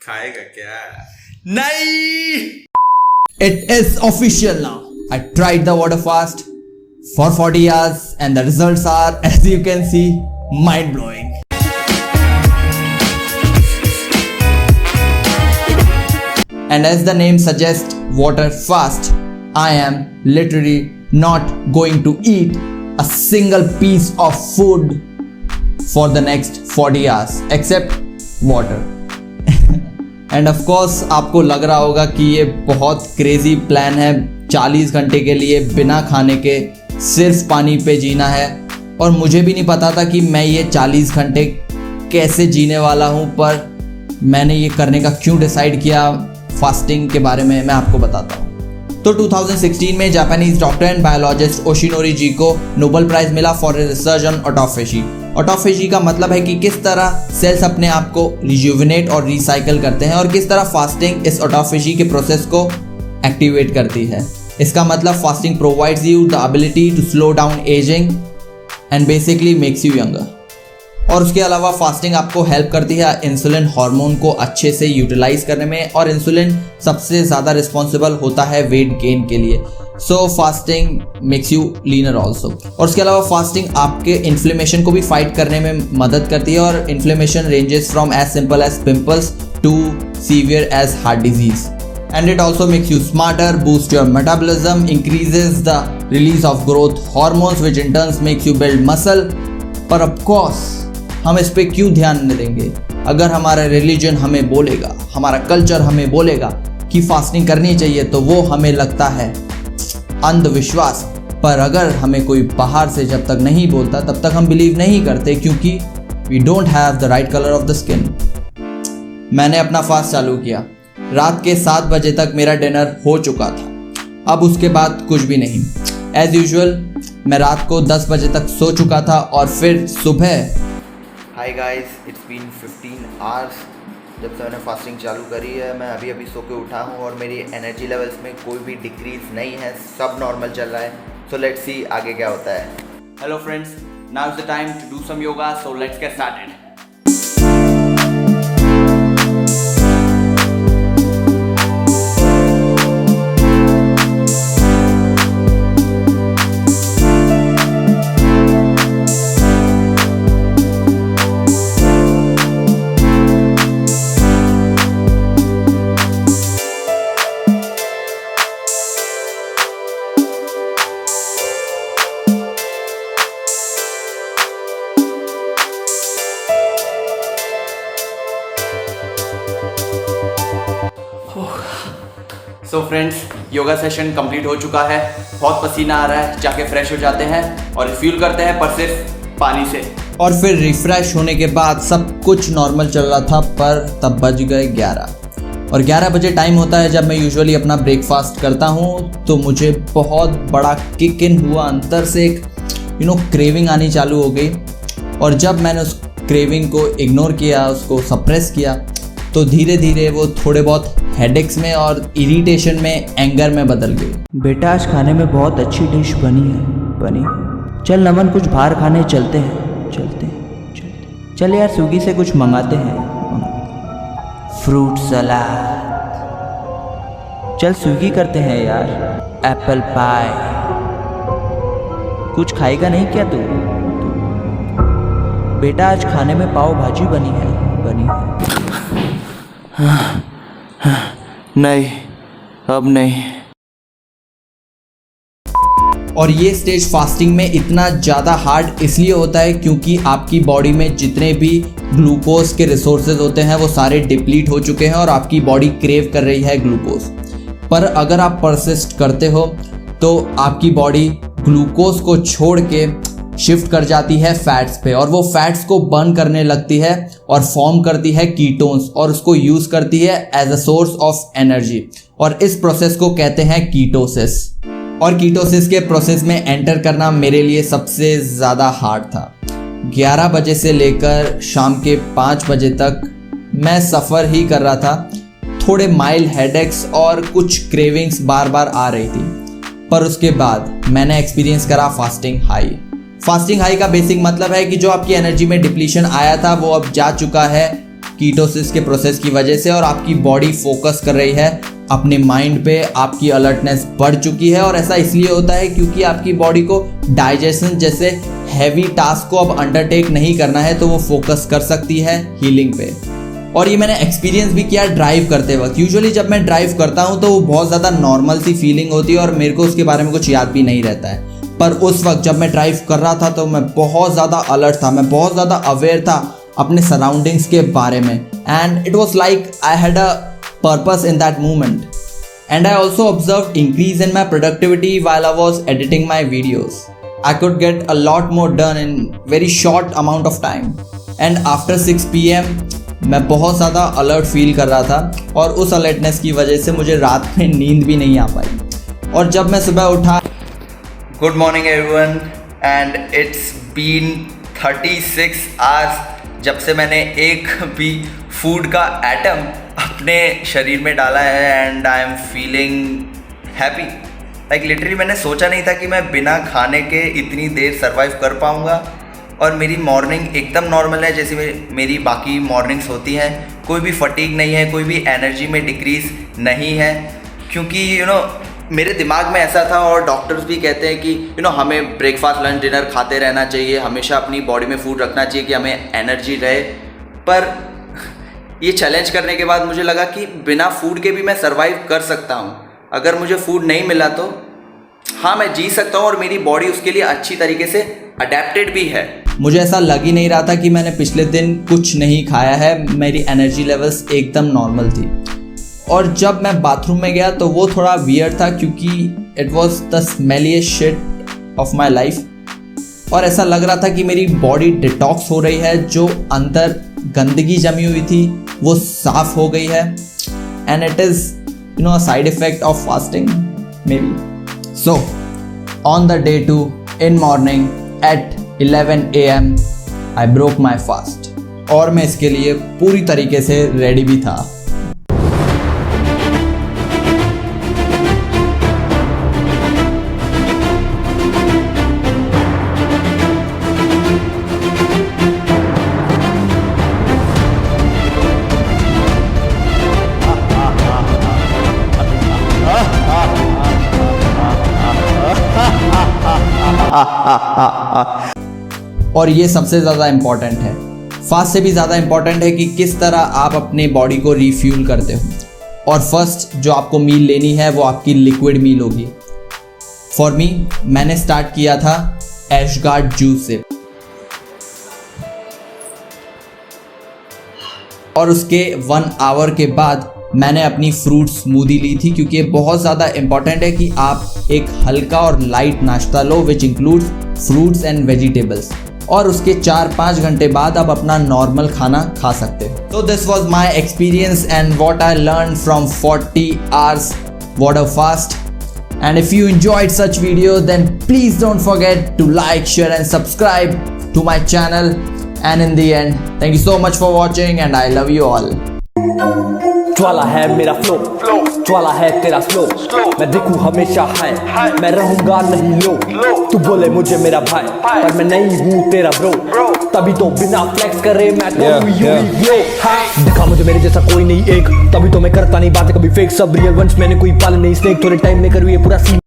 खाएगा क्या? नहीं! It is official now. I tried the water fast for 40 hours and the results are, as you can see, mind blowing. And as the name suggests, water fast, I am literally not going to eat a single piece of food for the next 40 hours except water. End of course आपको लग रहा होगा कि ये बहुत crazy plan है, 40 घंटे के लिए बिना खाने के सिर्फ पानी पे जीना है। और मुझे भी नहीं पता था कि मैं ये 40 घंटे कैसे जीने वाला हूँ, पर मैंने ये करने का क्यों डिसाइड किया फास्टिंग के बारे में मैं आपको बताता हूँ। तो 2016 में जापानीज डॉक्टर एंड बायोलॉजिस्ट ओशिनोरी जी को नोबेल प्राइज मिला for research on autophagy. Autophagy का मतलब है कि किस तरह सेल्स अपने आप को रिजुविनेट और रिसाइकल करते हैं और किस तरह फास्टिंग इस ऑटोफेजी के प्रोसेस को एक्टिवेट करती है। इसका मतलब fasting provides you the ability to slow down ageing and basically makes you younger. और उसके अलावा फास्टिंग आपको हेल्प करती है इंसुलिन हार्मोन को अच्छे से यूटिलाइज करने में, और इंसुलिन सबसे ज़्यादा रिस्पॉन्सिबल होता है वेट गेन के लिए। सो fasting makes you linear also. और उसके अलावा फास्टिंग आपके इन्फ्लेमेशन को भी फाइट करने में मदद करती है, और inflammation ranges from as simple as pimples to severe as heart disease. And it also makes you smarter, boosts your metabolism, increases the release of growth hormones which in turn makes you build muscle। पर of course हम इस पे क्यों ध्यान नहीं देंगे? अगर हमारा रिलीजन हमें बोलेगा, हमारा कल्चर हमें बोलेगा कि फास्टिंग करनी चाहिए, तो वो हमें लगता है अंधविश्वास। पर अगर हमें कोई बाहर से जब तक नहीं बोलता तब तक हम बिलीव नहीं करते, क्योंकि we don't have the right colour of the skin. मैंने अपना फास्ट चालू किया, रात के 7 बजे तक मेरा डिनर हो चुका था। अब उसके बाद कुछ भी नहीं। एज यूजुअल मैं रात को 10 बजे तक सो चुका था, और फिर सुबह hi guys, it's been 15 hours जब से मैंने फास्टिंग चालू करी है। मैं अभी सो के उठा हूँ और मेरी एनर्जी लेवल्स में कोई भी डिक्रीज नहीं है, सब नॉर्मल चल रहा है। सो लेट्स सी आगे क्या होता है। Hello friends, now is the time to do some yoga, so let's get started. So friends, yoga session complete हो चुका है। बहुत पसीना आ रहा है, जाके फ्रेश हो जाते हैं और रिफ्यूल करते हैं, पर सिर्फ पानी से। और फिर रिफ्रेश होने के बाद सब कुछ नॉर्मल चल रहा था, पर तब बज गए 11। और 11 बजे टाइम होता है जब मैं यूजुअली अपना ब्रेकफास्ट करता हूँ। तो मुझे बहुत बड़ा किक इन हुआ, अंदर से एक क्रेविंग आनी चालू हो गई। और जब मैंने उस क्रेविंग को इग्नोर किया, उसको सप्रेस किया, तो धीरे धीरे वो थोड़े बहुत हेडेक्स में और इरिटेशन में, एंगर में बदल गई। बेटा, आज खाने में बहुत अच्छी डिश बनी। चल नमन, कुछ बाहर खाने चलते हैं। चल यार, स्विगी से कुछ मंगाते हैं। फ्रूट सलाद, चल स्विगी करते हैं यार। एप्पल पाई, कुछ खाएगा नहीं क्या तू? बेटा, आज खाने में पाव भाजी बनी है। नहीं, अब नहीं। और ये स्टेज फास्टिंग में इतना ज़्यादा हार्ड इसलिए होता है क्योंकि आपकी बॉडी में जितने भी ग्लूकोज के रिसोर्सेज होते हैं वो सारे डिप्लीट हो चुके हैं, और आपकी बॉडी क्रेव कर रही है ग्लूकोज। पर अगर आप परसिस्ट करते हो तो आपकी बॉडी ग्लूकोज को छोड़ के शिफ्ट कर जाती है फैट्स पे, और वो फैट्स को बर्न करने लगती है और फॉर्म करती है कीटोन्स, और उसको यूज करती है as a source of energy. और इस प्रोसेस को कहते हैं कीटोसिस। और कीटोसिस के प्रोसेस में एंटर करना मेरे लिए सबसे ज़्यादा हार्ड था। 11 बजे से लेकर शाम के 5 बजे तक मैं सफ़र ही कर रहा था। थोड़े माइल्ड हेडेक्स और कुछ क्रेविंग्स बार बार आ रही थी, पर उसके बाद मैंने एक्सपीरियंस करा फास्टिंग हाई। फास्टिंग हाई का बेसिक मतलब है कि जो आपकी एनर्जी में डिप्लीशन आया था वो अब जा चुका है कीटोसिस के प्रोसेस की वजह से और आपकी बॉडी फोकस कर रही है अपने माइंड पे, आपकी अलर्टनेस बढ़ चुकी है। और ऐसा इसलिए होता है क्योंकि आपकी बॉडी को डाइजेशन जैसे हैवी टास्क को अब अंडरटेक नहीं करना है, तो वो फोकस कर सकती है हीलिंग पे। और ये मैंने एक्सपीरियंस भी किया ड्राइव करते वक्त। यूजुअली जब मैं ड्राइव करता हूँ तो वो बहुत ज़्यादा नॉर्मल सी फीलिंग होती है और मेरे को उसके बारे में कुछ याद भी नहीं रहता है। पर उस वक्त जब मैं ड्राइव कर रहा था तो मैं बहुत ज़्यादा अलर्ट था, मैं बहुत ज़्यादा अवेयर था अपने सराउंडिंग्स के बारे में। And it was like I had a purpose in that moment. And I also observed increase in my productivity while I was editing my videos. I could get a lot more done in very short amount of time. And after 6 PM मैं बहुत ज़्यादा alert feel कर रहा था और उस alertness की वजह से मुझे रात में नींद भी नहीं आ पाई। और जब मैं सुबह उठा, good morning everyone, and it's been 36 hours जब से मैंने एक भी फूड का एटम अपने शरीर में डाला है। And I am feeling happy. Like literally मैंने सोचा नहीं था कि मैं बिना खाने के इतनी देर सर्वाइव कर पाऊँगा। और मेरी मॉर्निंग एकदम नॉर्मल है जैसे मेरी बाकी मॉर्निंग्स होती हैं। कोई भी फटीग नहीं है, कोई भी एनर्जी में डिक्रीज़ नहीं है, क्योंकि मेरे दिमाग में ऐसा था और डॉक्टर्स भी कहते हैं कि हमें ब्रेकफास्ट लंच डिनर खाते रहना चाहिए, हमेशा अपनी बॉडी में फूड रखना चाहिए कि हमें एनर्जी रहे। पर ये चैलेंज करने के बाद मुझे लगा कि बिना फूड के भी मैं सर्वाइव कर सकता हूँ। अगर मुझे फूड नहीं मिला तो हाँ, मैं जी सकता हूँ और मेरी बॉडी उसके लिए अच्छी तरीके से अडेप्टेड भी है। मुझे ऐसा लग ही नहीं रहा था कि मैंने पिछले दिन कुछ नहीं खाया है। मेरी एनर्जी लेवल्स एकदम नॉर्मल थी। और जब मैं बाथरूम में गया तो वो थोड़ा वियर्ड था क्योंकि it was the smelliest shit of my life. और ऐसा लग रहा था कि मेरी बॉडी डिटॉक्स हो रही है, जो अंदर गंदगी जमी हुई थी वो साफ हो गई है। And it is a side effect of fasting may be. So on the day 2 in morning at 11 AM I broke my fast। और मैं इसके लिए पूरी तरीके से रेडी भी था। और ये सबसे ज़्यादा इम्पॉर्टेंट है। फास्ट से भी ज़्यादा इम्पॉर्टेंट है कि किस तरह आप अपने बॉडी को रिफ्यूल करते हो। और फर्स्ट जो आपको मील लेनी है वो आपकी लिक्विड मील होगी। फॉर मी, मैंने स्टार्ट किया था एशगार्ड जूस से, और उसके 1 आवर के बाद मैंने अपनी फ्रूट स्मूदी ली थी, क्योंकि ये बहुत ज़्यादा इंपॉर्टेंट है कि आप एक हल्का और लाइट नाश्ता लो which includes fruits and vegetables. और उसके 4-5 घंटे बाद आप अपना नॉर्मल खाना खा सकते हो। तो this was my experience and what I learn from 40 hours water fast. And if you enjoyed such video, then please don't forget to like, share and subscribe to my channel. And in the end, thank you so much for watching and I love you all. ज्वाला है मेरा flow, ज्वाला है तेरा slow. मैं दिखूं हमेशा high, मैं रहूंगा नहीं लो। तू बोले मुझे मेरा भाई, पर मैं नहीं हूँ तेरा ब्रो। तभी तो बिना फ्लेक्स करे मैं दिखा मुझे मेरे जैसा कोई नहीं एक। तभी तो मैं करता नहीं बातें कभी फेक, सब रियल वंस। मैंने कोई पालन नहीं स्नेक। थोड़े टाइम में करूँ ये पूरा सीन